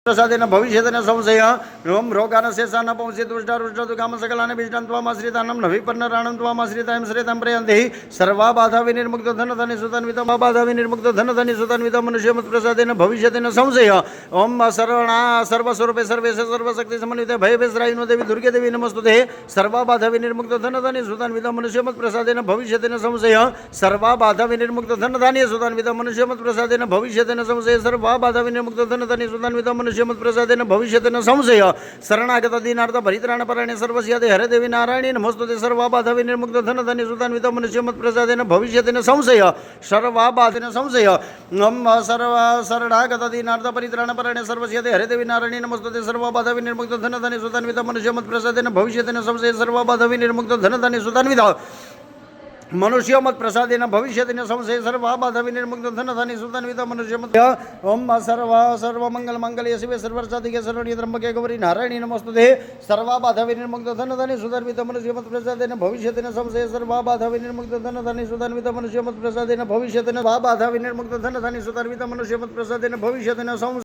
प्रसादेन भविष्यतेन संशय ओम रोगान शेषान पौंसे दुष्टारुष्टु काम सकलान बीष्टान त्वामाश्रितानं नभिपर्णराणं त्वामाश्रितायं श्रेतं प्रयन्ते सर्वा बाधा विनिर्मुक्त धन धनि सुतन्वितं बाधा विनिर्मुक्त धन धनि सुतन्वितं मनुष्यमत प्रसादेन भविष्यतेन संशय ओम सर्वणा सर्वस्वरूपे सर्वेश सर्वशक्ति समन्विते भय विश्रायिनो देवी दुर्गे देवी नमस्तुते सर्वा बाधा विनिर्मुक्त धन धनि सुतन्वितं मनुष्यमत प्रसादेन भविष्यतेन संशय सर्वा बाधा विनिर्मुक्त धन धान्य सुतन्वितं मनुष्यमत प्रसादेन भविष्यतेन संशय सर्वा बाधा विनिर्मुक्त धन धनि सुतन्वितं मनुष्यमत प्रसादेन भविष्यतेन संशय शरणागत दीनार्थ परित्राण परायणे सर्वस्यादे हरे देवी नारायणी नमस्तुते सर्वा बाधा विनिर्मुक्त धन धनि सुतन्वितं मनुष्यमत प्रसादेन भविष्यतेन संशय सर्वा बाधेन संशय नम सर्व शरणागत दीनार्थ परित्राण परायणे सर्वस्यादे हरे देवी नारायणी नमस्तुते सर्वा बाधा विनिर्मुक्त धन धनि सुतन्वितं मनुष्यमत प्रसादेन भविष्यतेन संशय सर्वा बाधा विनिर्मुक्त धन धनि सुतन्वितं मनुष्यमत प्रसादेन भविष्यतेन संशय सर्वा बाधा विनिर्मुक्त धन धनि सुतन्वितं मनुष्यमत ओम सर्व मंगल मंगल्ये शिवे सर्वसाधिके शरण्ये त्र्यंबके गौरी नारायणी नमस्तुते सर्वा बाधा विनिर्मुक्त धन धनि सुतन्वितं मनुष्यमत प्रसादेन भविष्यतेन संशय सर्वा बाधा विनिर्मुक्त धन धनि सुतन्वितं मनुष्यमत प्रसादेन भविष्यतेन बाधा विनिर्मुक्त धन धनि सुतन्वितं मनुष्यमत प्रसादेन भविष्यतेन संशय